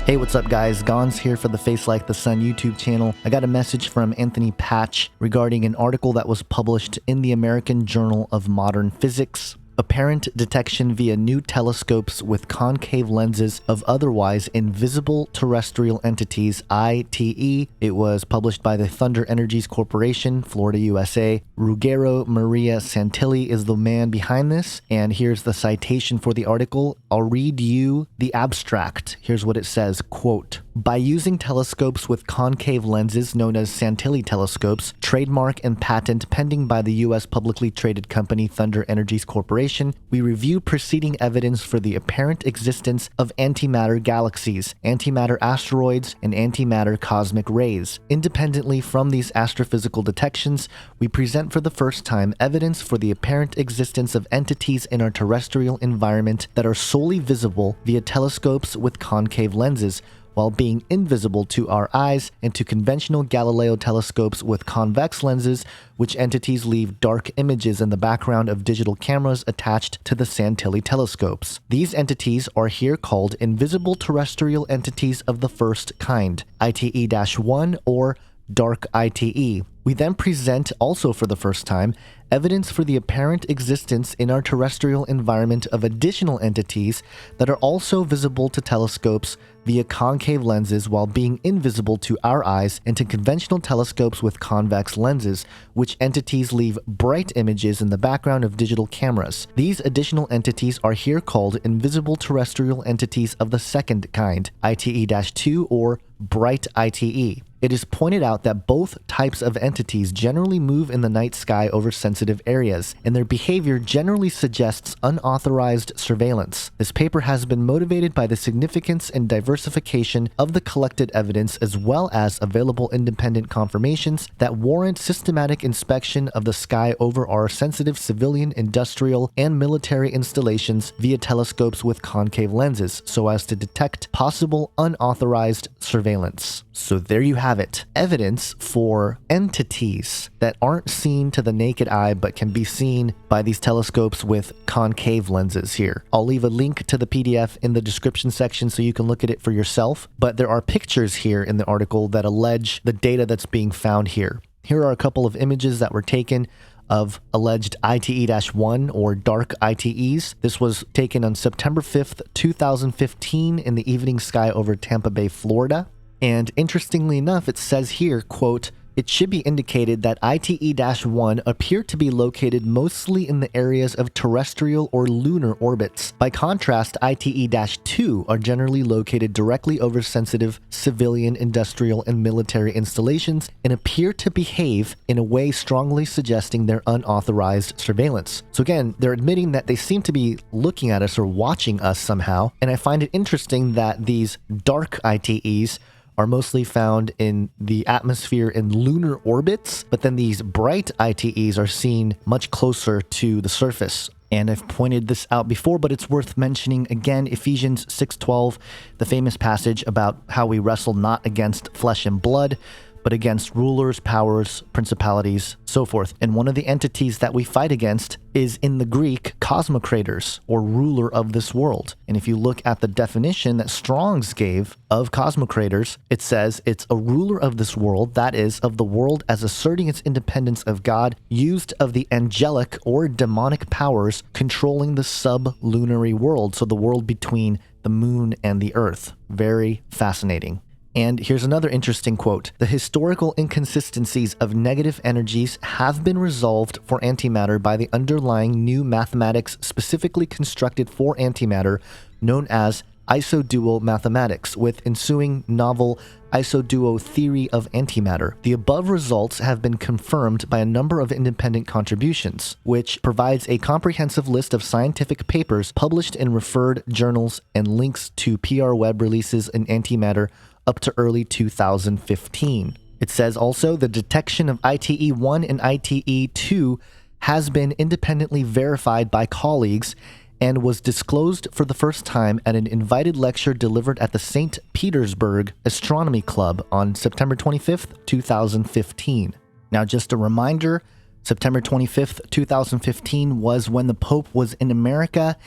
Hey, what's up guys? Gons here for the Face Like the Sun YouTube channel. I got a message from Anthony Patch regarding an article that was published in the American Journal of Modern Physics. Apparent detection via new telescopes with concave lenses of otherwise invisible terrestrial entities, ITE. It was published by the Thunder Energies Corporation, Florida, USA. Ruggero Maria Santilli is the man behind this, and here's the citation for the article. I'll read you the abstract. Here's what it says, quote, "By using telescopes with concave lenses known as Santilli telescopes, trademark and patent pending by the U.S. publicly traded company Thunder Energies Corporation, we review preceding evidence for the apparent existence of antimatter galaxies, antimatter asteroids, and antimatter cosmic rays. Independently from these astrophysical detections, we present for the first time evidence for the apparent existence of entities in our terrestrial environment that are solely visible via telescopes with concave lenses, while being invisible to our eyes, and to conventional Galileo telescopes with convex lenses, which entities leave dark images in the background of digital cameras attached to the Santilli telescopes. These entities are here called invisible terrestrial entities of the first kind, ITE-1 or dark ITE. We then present, also for the first time, evidence for the apparent existence in our terrestrial environment of additional entities that are also visible to telescopes via concave lenses while being invisible to our eyes, and to conventional telescopes with convex lenses, which entities leave bright images in the background of digital cameras. These additional entities are here called invisible terrestrial entities of the second kind, ITE-2 or bright ITE. It is pointed out that both types of entities generally move in the night sky over sensitive areas, and their behavior generally suggests unauthorized surveillance. This paper has been motivated by the significance and diversification of the collected evidence, as well as available independent confirmations that warrant systematic inspection of the sky over our sensitive civilian, industrial, and military installations via telescopes with concave lenses, so as to detect possible unauthorized surveillance." So there you have it. Evidence for entities that aren't seen to the naked eye but can be seen by these telescopes with concave lenses here. I'll leave a link to the PDF in the description section so you can look at it for yourself, but there are pictures here in the article that allege the data that's being found here. Here are a couple of images that were taken of alleged ITE-1 or dark ITEs. This was taken on September 5th, 2015 in the evening sky over Tampa Bay, Florida. And interestingly enough, it says here, quote, "It should be indicated that ITE-1 appear to be located mostly in the areas of terrestrial or lunar orbits. By contrast, ITE-2 are generally located directly over sensitive civilian, industrial, and military installations and appear to behave in a way strongly suggesting their unauthorized surveillance." So again, they're admitting that they seem to be looking at us or watching us somehow, and I find it interesting that these dark ITEs are mostly found in the atmosphere in lunar orbits, but then these bright ITEs are seen much closer to the surface. And I've pointed this out before, but it's worth mentioning again, Ephesians 6:12, the famous passage about how we wrestle not against flesh and blood, but against rulers, powers, principalities, so forth. And one of the entities that we fight against is, in the Greek, cosmocrators, or ruler of this world. And if you look at the definition that Strong's gave of cosmocrators, it says it's a ruler of this world, that is, of the world as asserting its independence of God, used of the angelic or demonic powers controlling the sublunary world, so the world between the moon and the earth. Very fascinating. And here's another interesting quote. "The historical inconsistencies of negative energies have been resolved for antimatter by the underlying new mathematics specifically constructed for antimatter, known as isodual mathematics, with ensuing novel isoduo theory of antimatter. The above results have been confirmed by a number of independent contributions, which provides a comprehensive list of scientific papers published in referred journals and links to PR web releases in antimatter up to early 2015. It says also the detection of ITE-1 and ITE-2 has been independently verified by colleagues and was disclosed for the first time at an invited lecture delivered at the St. Petersburg Astronomy Club on September 25th, 2015. Now, just a reminder, September 25th, 2015 was when the Pope was in America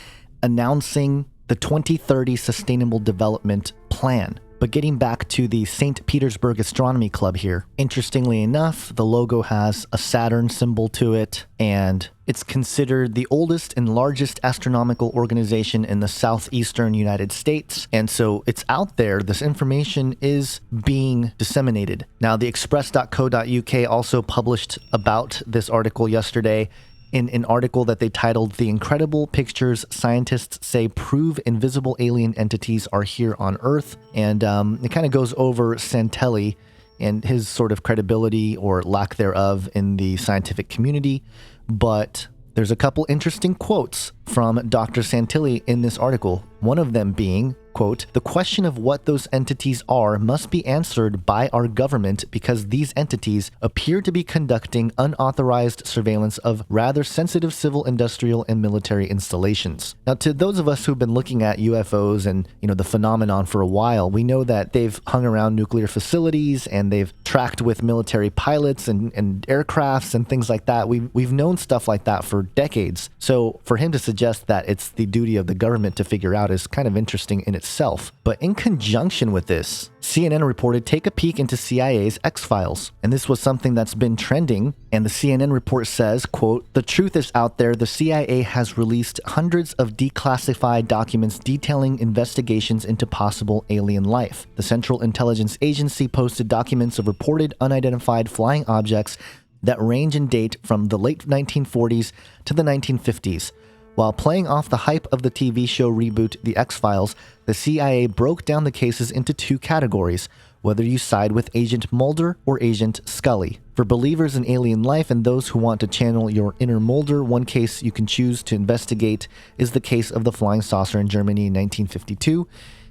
announcing the 2030 Sustainable Development Plan. But getting back to the St. Petersburg Astronomy Club here, interestingly enough, the logo has a Saturn symbol to it, and it's considered the oldest and largest astronomical organization in the southeastern United States. And so it's out there. This information is being disseminated. Now, the express.co.uk also published about this article yesterday in an article that they titled "The Incredible Pictures Scientists Say Prove Invisible Alien Entities Are Here on Earth." And it kind of goes over Santelli and his sort of credibility or lack thereof in the scientific community. But there's a couple interesting quotes from Dr. Santilli in this article. One of them being, quote, "The question of what those entities are must be answered by our government because these entities appear to be conducting unauthorized surveillance of rather sensitive civil, industrial, and military installations." Now, to those of us who've been looking at UFOs and, the phenomenon for a while, we know that they've hung around nuclear facilities and they've tracked with military pilots and aircrafts and things like that. We've known stuff like that for decades. So for him to suggest that it's the duty of the government to figure out is kind of interesting in itself. But in conjunction with this, CNN reported, "Take a peek into CIA's X-Files." And this was something that's been trending. And the CNN report says, quote, "The truth is out there. The CIA has released hundreds of declassified documents detailing investigations into possible alien life. The Central Intelligence Agency posted documents of reported unidentified flying objects that range in date from the late 1940s to the 1950s. While playing off the hype of the TV show reboot The X-Files, the CIA broke down the cases into two categories, whether you side with Agent Mulder or Agent Scully. For believers in alien life and those who want to channel your inner Mulder, one case you can choose to investigate is the case of the flying saucer in Germany in 1952,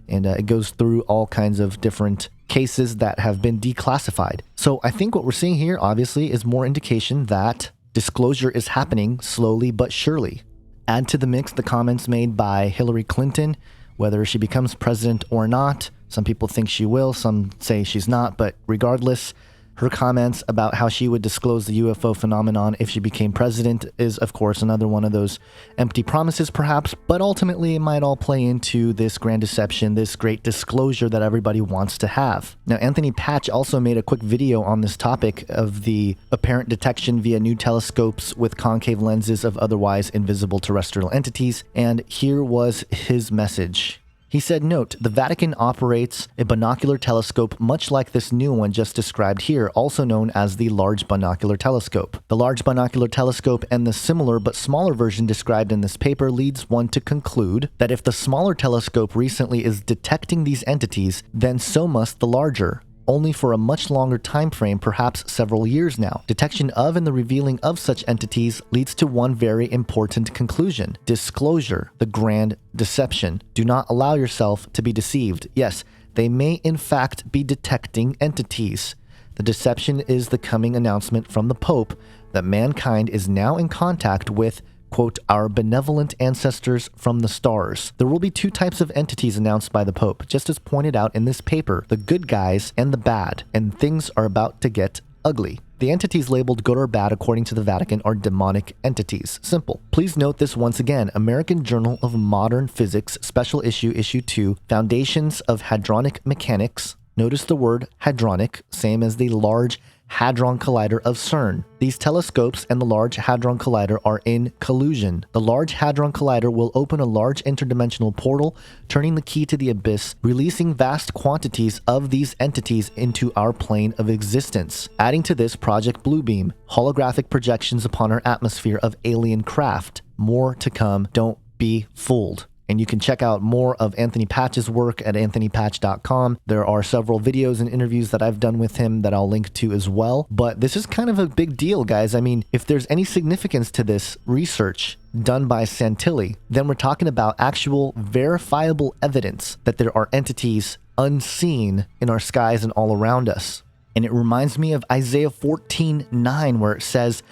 and it goes through all kinds of different cases that have been declassified. So I think what we're seeing here, obviously, is more indication that disclosure is happening slowly but surely. Add to the mix the comments made by Hillary Clinton, whether she becomes president or not. Some people think she will, some say she's not, but regardless, her comments about how she would disclose the UFO phenomenon if she became president is, of course, another one of those empty promises, perhaps, but ultimately it might all play into this grand deception, this great disclosure that everybody wants to have. Now, Anthony Patch also made a quick video on this topic of the apparent detection via new telescopes with concave lenses of otherwise invisible terrestrial entities, and here was his message. He said, note, the Vatican operates a binocular telescope much like this new one just described here, also known as the Large Binocular Telescope. The Large Binocular Telescope and the similar but smaller version described in this paper leads one to conclude that if the smaller telescope recently is detecting these entities, then so must the larger. Only for a much longer time frame, perhaps several years now. Detection of and the revealing of such entities leads to one very important conclusion. Disclosure, the grand deception. Do not allow yourself to be deceived. Yes, they may in fact be detecting entities. The deception is the coming announcement from the Pope that mankind is now in contact with, quote, our benevolent ancestors from the stars. There will be two types of entities announced by the Pope, just as pointed out in this paper, the good guys and the bad, and things are about to get ugly. The entities labeled good or bad according to the Vatican are demonic entities. Simple. Please note this once again, American Journal of Modern Physics, Special Issue, Issue 2, Foundations of Hadronic Mechanics. Notice the word hadronic, same as the Large Hadron Collider of CERN. These telescopes and the Large Hadron Collider are in collusion. The Large Hadron Collider will open a large interdimensional portal, turning the key to the abyss, releasing vast quantities of these entities into our plane of existence. Adding to this, Project Bluebeam, holographic projections upon our atmosphere of alien craft. More to come. Don't be fooled. And you can check out more of Anthony Patch's work at anthonypatch.com. There are several videos and interviews that I've done with him that I'll link to as well. But this is kind of a big deal, guys. I mean, if there's any significance to this research done by Santilli, then we're talking about actual verifiable evidence that there are entities unseen in our skies and all around us. And it reminds me of Isaiah 14:9, where it says,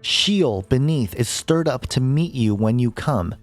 Sheol beneath is stirred up to meet you when you come.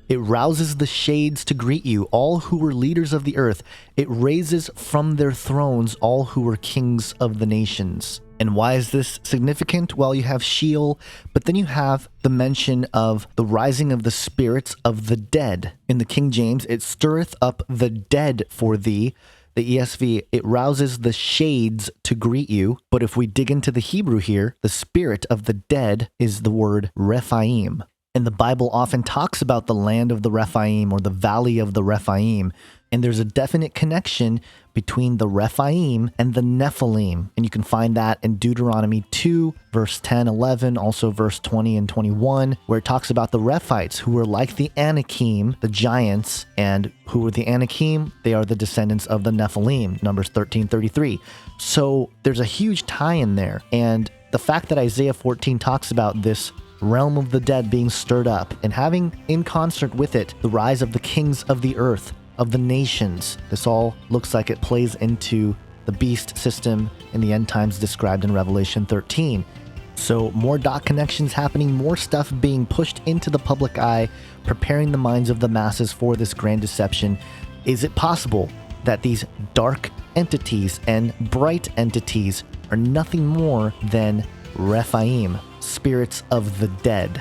It rouses the shades to greet you, all who were leaders of the earth. It raises from their thrones all who were kings of the nations. And why is this significant? Well, you have Sheol, but then you have the mention of the rising of the spirits of the dead. In the King James, it stirreth up the dead for thee. the ESV, it rouses the shades to greet you. But if we dig into the Hebrew here, the spirit of the dead is the word Rephaim. And the Bible often talks about the land of the Rephaim or the valley of the Rephaim. And there's a definite connection between the Rephaim and the Nephilim. And you can find that in Deuteronomy 2, verse 10, 11, also verse 20 and 21, where it talks about the Rephites, who were like the Anakim, the giants. And who were the Anakim? They are the descendants of the Nephilim, Numbers 13:33. So there's a huge tie in there. And the fact that Isaiah 14 talks about this realm of the dead being stirred up and having in concert with it the rise of the kings of the earth, of the nations. This all looks like it plays into the beast system in the end times described in Revelation 13. So more dot connections happening, more stuff being pushed into the public eye, preparing the minds of the masses for this grand deception. Is it possible that these dark entities and bright entities are nothing more than Rephaim, spirits of the dead?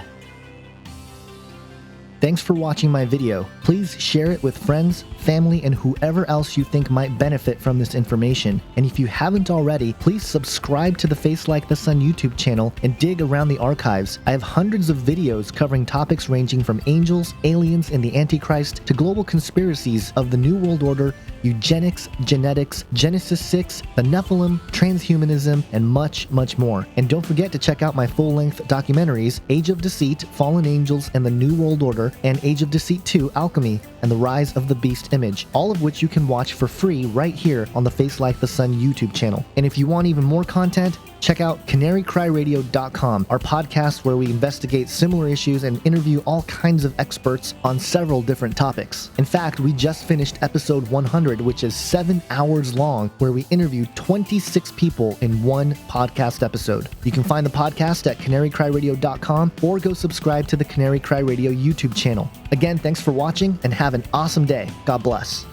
Thanks for watching my video. Please share it with friends, family, and whoever else you think might benefit from this information. And if you haven't already, please subscribe to the Face Like the Sun YouTube channel and dig around the archives. I have hundreds of videos covering topics ranging from angels, aliens, and the Antichrist to global conspiracies of the New World Order, eugenics, genetics, Genesis 6, the Nephilim, transhumanism, and much, much more. And don't forget to check out my full-length documentaries, Age of Deceit, Fallen Angels, and the New World Order, and Age of Deceit 2, Alchemy, and the Rise of the Beast Image, all of which you can watch for free right here on the Face Like the Sun YouTube channel. And if you want even more content, check out canarycryradio.com, our podcast where we investigate similar issues and interview all kinds of experts on several different topics. In fact, we just finished episode 100, which is 7 hours long, where we interviewed 26 people in one podcast episode. You can find the podcast at canarycryradio.com or go subscribe to the Canary Cry Radio YouTube channel. Again, thanks for watching and have an awesome day. God bless.